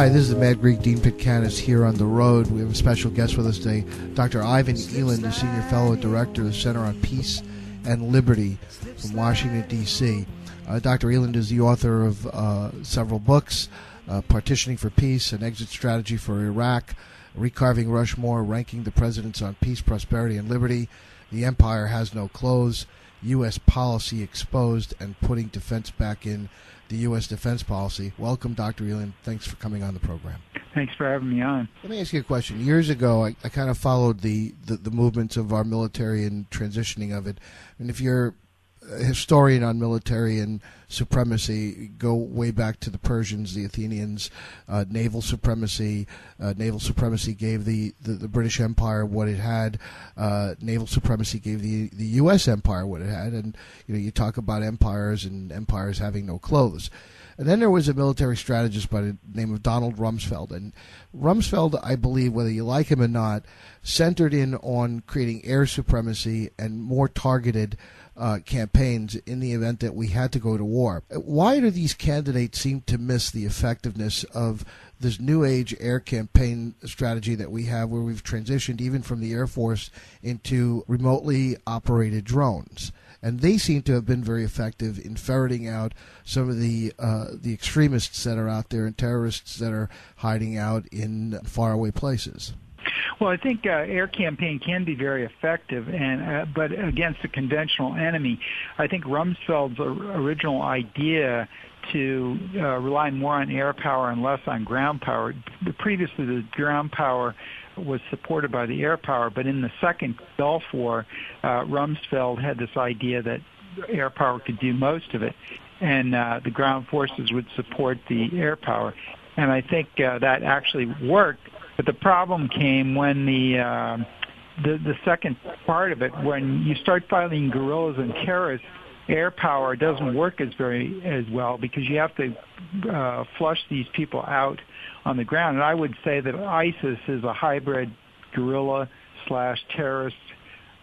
Hi, this is the Mad Greek, Dean Petkanas, here on the road. We have a special guest with us today, Dr. Ivan Eland, the Senior Fellow and Director of the Center on Peace and Liberty from Washington, D.C. Dr. Eland is the author of several books, Partitioning for Peace, An Exit Strategy for Iraq, Recarving Rushmore, Ranking the Presidents on Peace, Prosperity, and Liberty, The Empire Has No Clothes, U.S. Policy Exposed, and Putting Defense Back in the U.S. Defense Policy. Welcome, Dr. Eland. Thanks for coming on the program. Thanks for having me on. Let me ask you a question. Years ago, I kind of followed the movements of our military and transitioning of it. And if you're a historian on military and supremacy, go way back to the Persians, the Athenians, naval supremacy. Naval supremacy gave the British Empire what it had. Naval supremacy gave the U.S. Empire what it had. And you talk about empires and empires having no clothes. And then there was a military strategist by the name of Donald Rumsfeld. And Rumsfeld, I believe, whether you like him or not, centered in on creating air supremacy and more targeted campaigns in the event that we had to go to war. Why do these candidates seem to miss the effectiveness of this new age air campaign strategy that we have, where we've transitioned even from the Air Force into remotely operated drones? And they seem to have been very effective in ferreting out some of the extremists that are out there and terrorists that are hiding out in faraway places. Well, I think air campaign can be very effective, and but against a conventional enemy. I think Rumsfeld's original idea to rely more on air power and less on ground power. Previously, the ground power was supported by the air power, but in the second Gulf War, Rumsfeld had this idea that air power could do most of it, and the ground forces would support the air power. And I think that actually worked. But the problem came when the second part of it, when you start fighting guerrillas and terrorists, air power doesn't work as well because you have to flush these people out on the ground. And I would say that ISIS is a hybrid guerrilla / terrorist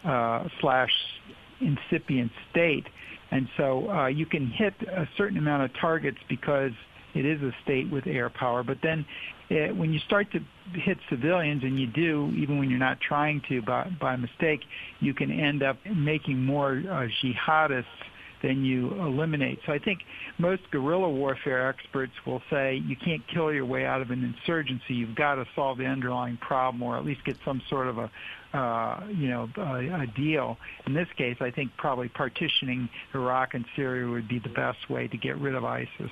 / incipient state. And so you can hit a certain amount of targets because it is a state with air power. But then when you start to hit civilians, and you do, even when you're not trying to by mistake, you can end up making more jihadists than you eliminate. So I think most guerrilla warfare experts will say you can't kill your way out of an insurgency. You've got to solve the underlying problem, or at least get some sort of a deal. In this case, I think probably partitioning Iraq and Syria would be the best way to get rid of ISIS.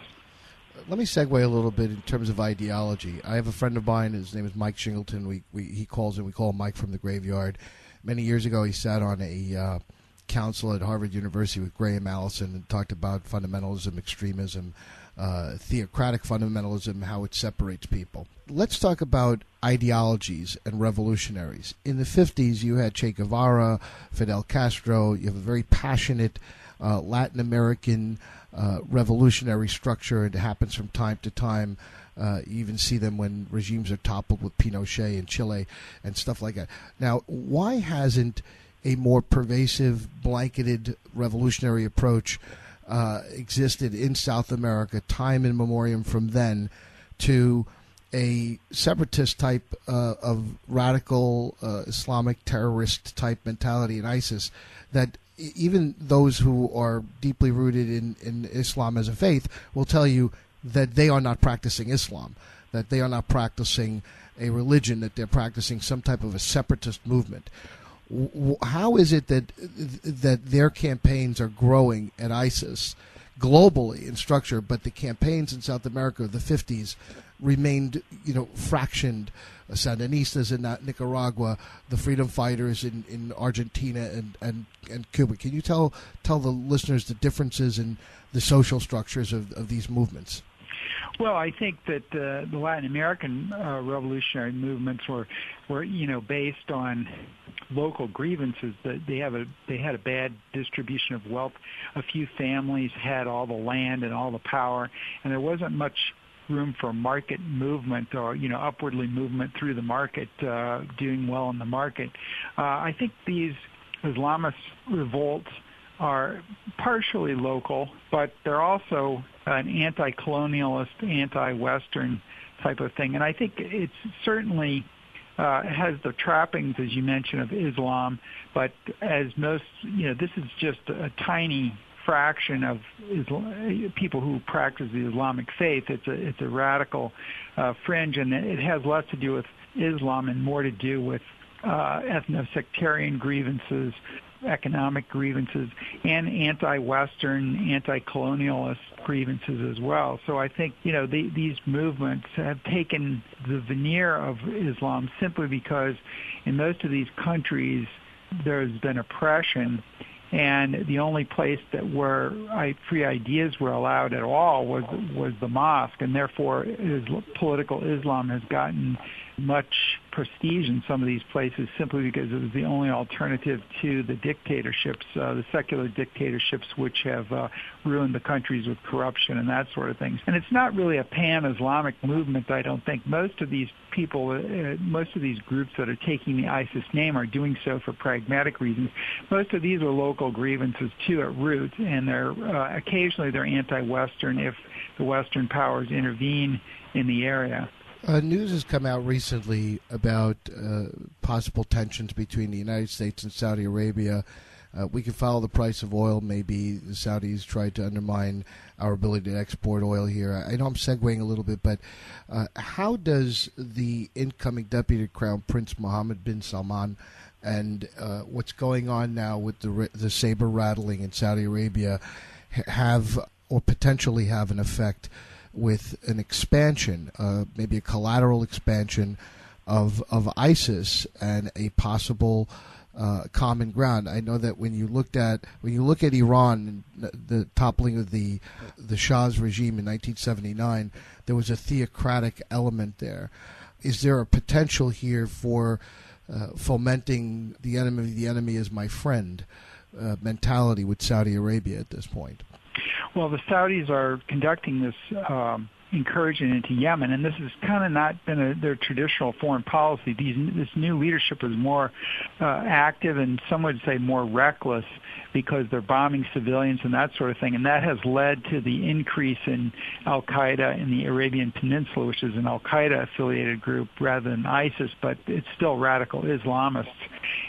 Let me segue a little bit in terms of ideology. I have a friend of mine. His name is Mike Shingleton. We call him Mike from the graveyard. Many years ago, he sat on a council at Harvard University with Graham Allison and talked about fundamentalism, extremism, theocratic fundamentalism, how it separates people. Let's talk about ideologies and revolutionaries. In the 50s, you had Che Guevara, Fidel Castro. You have a very passionate Latin American revolutionary structure. It happens from time to time. You even see them when regimes are toppled, with Pinochet in Chile and stuff like that. Now, why hasn't a more pervasive, blanketed revolutionary approach existed in South America, time in memoriam from then, to a separatist type of radical Islamic terrorist type mentality in ISIS, that even those who are deeply rooted in Islam as a faith will tell you that they are not practicing Islam, that they are not practicing a religion, that they're practicing some type of a separatist movement. How is it that their campaigns are growing at ISIS globally in structure, but the campaigns in South America of the 50s remained, fractioned? Sandinistas in Nicaragua, the freedom fighters in Argentina and Cuba. Can you tell the listeners the differences in the social structures of these movements? Well, I think that the Latin American revolutionary movements were based on local grievances. That they had a bad distribution of wealth. A few families had all the land and all the power, and there wasn't much room for market movement or upwardly movement through the market, doing well in the market. I think these Islamist revolts are partially local, but they're also an anti-colonialist, anti-Western type of thing. And I think it's certainly has the trappings, as you mentioned, of Islam, but as most, this is just a tiny fraction of people who practice the Islamic faith. It's a radical fringe, and it has less to do with Islam and more to do with ethno-sectarian grievances, economic grievances, and anti-Western, anti-colonialist grievances as well. So I think, these movements have taken the veneer of Islam simply because in most of these countries there's been oppression, and the only place that where free ideas were allowed at all was the mosque, and therefore political Islam has gotten much prestige in some of these places simply because it was the only alternative to the dictatorships, the secular dictatorships, which have ruined the countries with corruption and that sort of thing. And it's not really a pan-Islamic movement, I don't think. Most of these people, most of these groups that are taking the ISIS name are doing so for pragmatic reasons. Most of these are local grievances, too, at root, and occasionally they're anti-Western if the Western powers intervene in the area. News has come out recently about possible tensions between the United States and Saudi Arabia. We can follow the price of oil. Maybe the Saudis tried to undermine our ability to export oil here. I know I'm segueing a little bit, but how does the incoming Deputy Crown Prince Mohammed bin Salman and what's going on now with the saber rattling in Saudi Arabia have or potentially have an effect with an expansion, maybe a collateral expansion of ISIS and a possible common ground? I know that when you look at Iran, the toppling of the Shah's regime in 1979, there was a theocratic element there. Is there a potential here for fomenting the enemy is my friend mentality with Saudi Arabia at this point? Well, the Saudis are conducting this incursion into Yemen, and this has kind of not been their traditional foreign policy. This new leadership is more active and some would say more reckless because they're bombing civilians and that sort of thing, and that has led to the increase in al-Qaeda in the Arabian Peninsula, which is an al-Qaeda-affiliated group rather than ISIS, but it's still radical Islamists.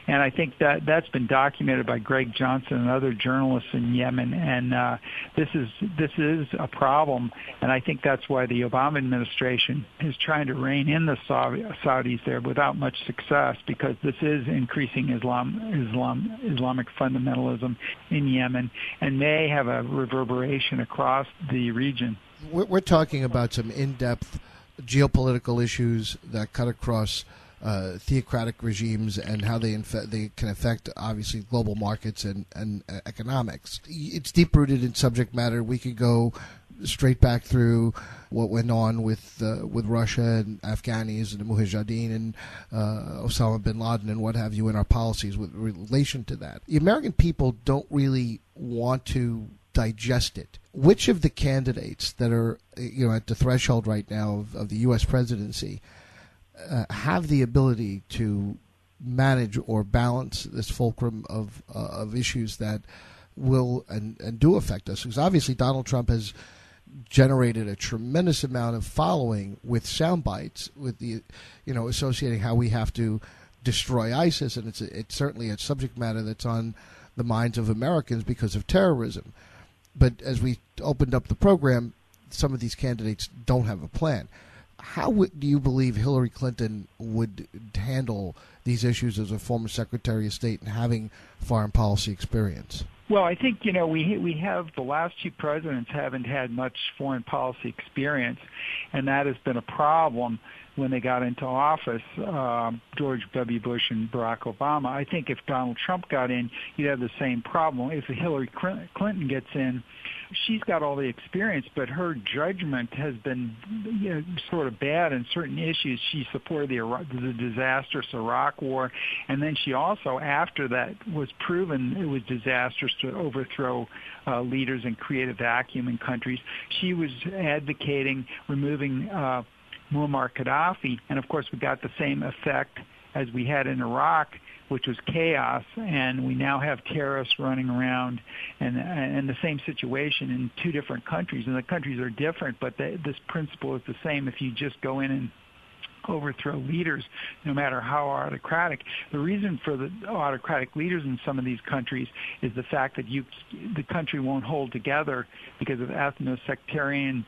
And I think that's been documented by Greg Johnson and other journalists in Yemen, and this is a problem, and I think that's why the Obama administration is trying to rein in the Saudis there without much success, because this is increasing Islamic fundamentalism in Yemen and may have a reverberation across the region. We're talking about some in-depth geopolitical issues that cut across theocratic regimes and how they can affect, obviously, global markets and economics. It's deep-rooted in subject matter. We could go straight back through what went on with Russia and Afghanis and the Mujahideen and Osama bin Laden and what have you in our policies with relation to that. The American people don't really want to digest it. Which of the candidates that are at the threshold right now of the U.S. presidency have the ability to manage or balance this fulcrum of issues that will and do affect us? Because obviously Donald Trump has generated a tremendous amount of following with sound bites, with the associating how we have to destroy ISIS, and it's certainly a subject matter that's on the minds of Americans because of terrorism. But as we opened up the program, some of these candidates don't have a plan. How do you believe Hillary Clinton would handle these issues as a former Secretary of State and having foreign policy experience? Well, I think, we have the last two presidents haven't had much foreign policy experience, and that has been a problem when they got into office, George W. Bush and Barack Obama. I think if Donald Trump got in, you'd have the same problem. If Hillary Clinton gets in, she's got all the experience, but her judgment has been sort of bad in certain issues. She supported the disastrous Iraq War, and then she also, after that was proven it was disastrous to overthrow leaders and create a vacuum in countries, she was advocating removing Muammar Gaddafi, and of course we got the same effect as we had in Iraq which was chaos, and we now have terrorists running around, and the same situation in two different countries, and the countries are different, but this principle is the same. If you just go in and overthrow leaders, no matter how autocratic. The reason for the autocratic leaders in some of these countries is the fact that the country won't hold together because of ethno-sectarian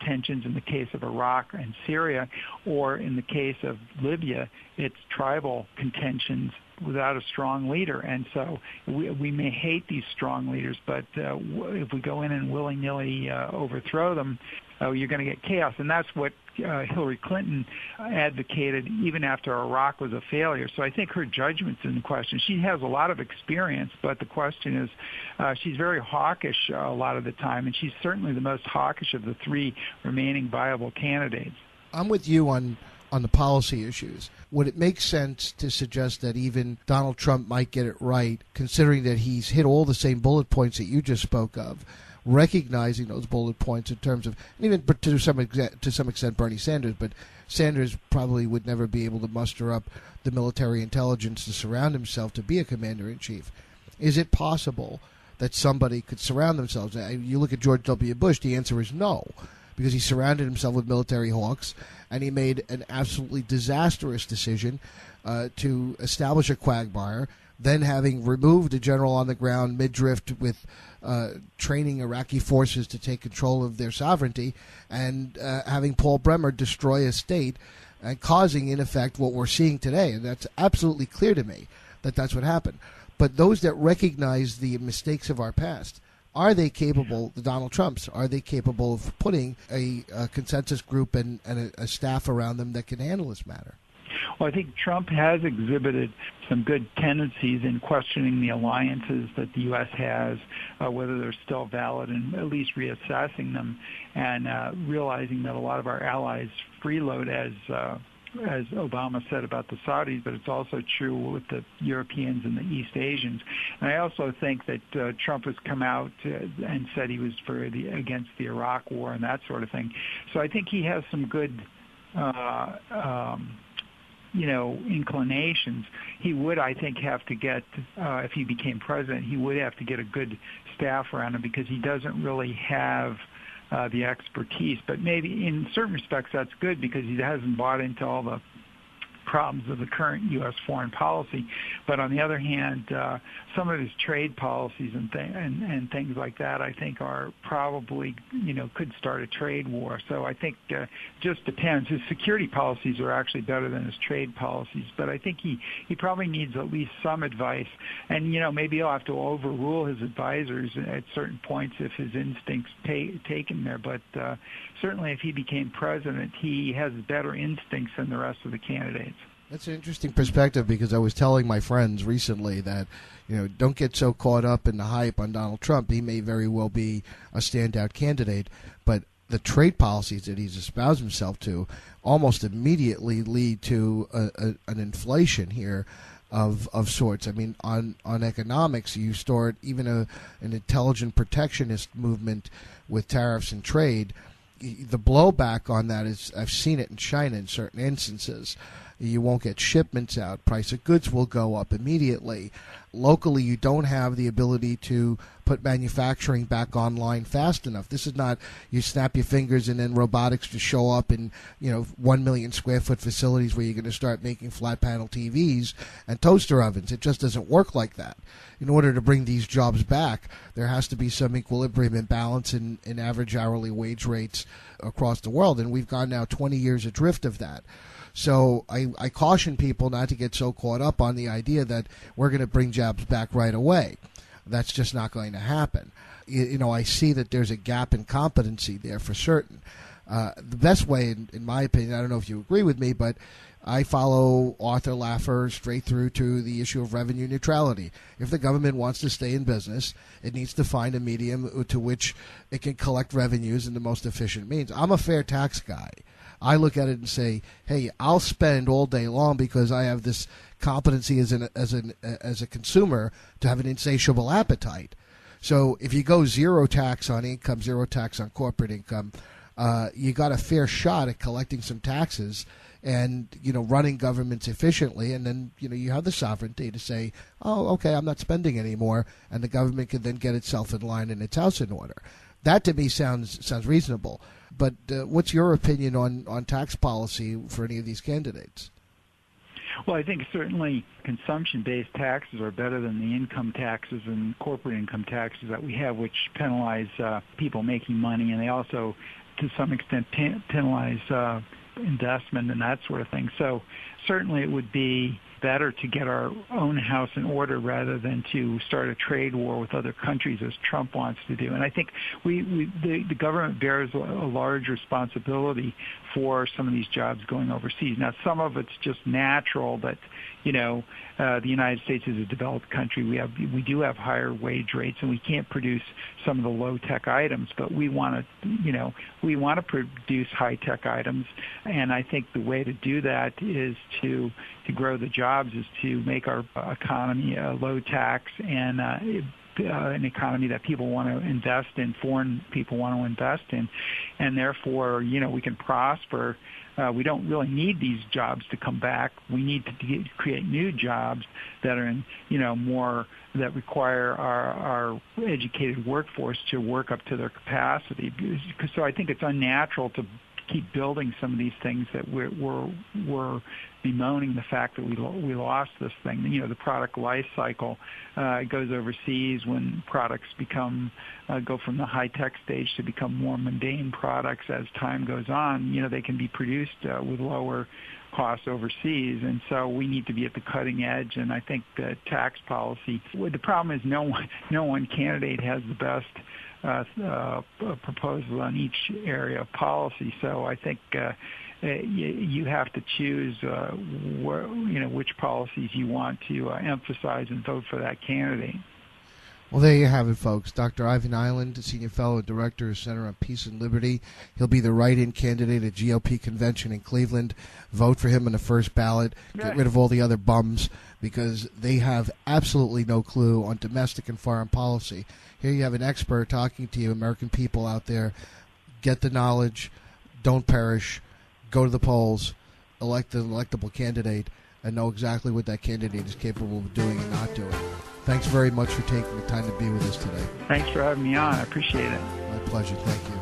tensions in the case of Iraq and Syria, or in the case of Libya, it's tribal contentions without a strong leader. And so we may hate these strong leaders, but if we go in and willy-nilly overthrow them, you're going to get chaos. And that's what Hillary Clinton advocated even after Iraq was a failure. So I think her judgment's in question. She has a lot of experience, but the question is she's very hawkish a lot of the time, and she's certainly the most hawkish of the three remaining viable candidates. I'm with you on the policy issues. Would it make sense to suggest that even Donald Trump might get it right, considering that he's hit all the same bullet points that you just spoke of, recognizing those bullet points in terms of, even to some extent Bernie Sanders, but Sanders probably would never be able to muster up the military intelligence to surround himself to be a commander-in-chief. Is it possible that somebody could surround themselves? You look at George W. Bush, the answer is no, because he surrounded himself with military hawks, and he made an absolutely disastrous decision to establish a quagmire, then having removed a general on the ground mid-drift with training Iraqi forces to take control of their sovereignty, and having Paul Bremer destroy a state and causing, in effect, what we're seeing today. And that's absolutely clear to me that that's what happened. But those that recognize the mistakes of our past, are they capable, the Donald Trumps, are they capable of putting a consensus group and a staff around them that can handle this matter? Well, I think Trump has exhibited some good tendencies in questioning the alliances that the U.S. has, whether they're still valid, and at least reassessing them, and realizing that a lot of our allies freeload, as Obama said about the Saudis, but it's also true with the Europeans and the East Asians. And I also think that Trump has come out and said he was against the Iraq War and that sort of thing. So I think he has some good inclinations. He would, I think, have to get, if he became president, he would have to get a good staff around him, because he doesn't really have the expertise. But maybe in certain respects that's good, because he hasn't bought into all the problems of the current U.S. foreign policy. But on the other hand, some of his trade policies and things like that, I think, are probably, could start a trade war. So I think just depends. His security policies are actually better than his trade policies. But I think he probably needs at least some advice. And, maybe he'll have to overrule his advisors at certain points if his instincts take him there. But certainly if he became president, he has better instincts than the rest of the candidates. That's an interesting perspective, because I was telling my friends recently that, don't get so caught up in the hype on Donald Trump. He may very well be a standout candidate, but the trade policies that he's espoused himself to almost immediately lead to an inflation here of sorts. I mean, on economics, you start even an intelligent protectionist movement with tariffs and trade. The blowback on that is, I've seen it in China in certain instances. You won't get shipments out. Price of goods will go up immediately. Locally, you don't have the ability to put manufacturing back online fast enough. This is not you snap your fingers and then robotics to show up in 1 million square foot facilities where you're going to start making flat panel TVs and toaster ovens. It just doesn't work like that. In order to bring these jobs back, there has to be some equilibrium and balance in average hourly wage rates across the world, and we've gone now 20 years adrift of that. So I caution people not to get so caught up on the idea that we're going to bring jobs back right away. That's just not going to happen. I see that there's a gap in competency there for certain. The best way, in my opinion, I don't know if you agree with me, but I follow Arthur Laffer straight through to the issue of revenue neutrality. If the government wants to stay in business, it needs to find a medium to which it can collect revenues in the most efficient means. I'm a fair tax guy. I look at it and say, hey, I'll spend all day long because I have this competency as a consumer to have an insatiable appetite. So if you go zero tax on income, zero tax on corporate income, you got a fair shot at collecting some taxes and running governments efficiently, and then you have the sovereignty to say, oh, okay, I'm not spending anymore, and the government can then get itself in line and its house in order. That to me sounds reasonable. But what's your opinion on tax policy for any of these candidates? Well, I think certainly consumption-based taxes are better than the income taxes and corporate income taxes that we have, which penalize people making money, and they also, to some extent, penalize investment and that sort of thing. So certainly it would be better to get our own house in order rather than to start a trade war with other countries as Trump wants to do. And I think the government bears a large responsibility for some of these jobs going overseas. Now, some of it's just natural that, the United States is a developed country. We do have higher wage rates, and we can't produce some of the low-tech items, but we want to produce high-tech items. And I think the way to do that is to grow the jobs, is to make our economy low tax and an economy that people want to invest in, foreign people want to invest in, and therefore, we can prosper. We don't really need these jobs to come back. We need to create new jobs that are in, more that require our educated workforce to work up to their capacity. So I think it's unnatural to keep building some of these things that we're bemoaning the fact that we lost this thing. The product life cycle goes overseas when products go from the high-tech stage to become more mundane products as time goes on. They can be produced with lower costs overseas, and so we need to be at the cutting edge. And I think that tax policy, the problem is no one candidate has the best proposal on each area of policy. So I think you have to choose which policies you want to emphasize and vote for that candidate. Well, there you have it, folks. Dr. Ivan Eland, Senior Fellow and Director of Center on Peace and Liberty. He'll be the write-in candidate at GOP convention in Cleveland. Vote for him in the first ballot. Get rid of all the other bums because they have absolutely no clue on domestic and foreign policy. Here you have an expert talking to you, American people out there. Get the knowledge. Don't perish. Go to the polls. Elect an electable candidate and know exactly what that candidate is capable of doing and not doing. Thanks very much for taking the time to be with us today. Thanks for having me on. I appreciate it. My pleasure. Thank you.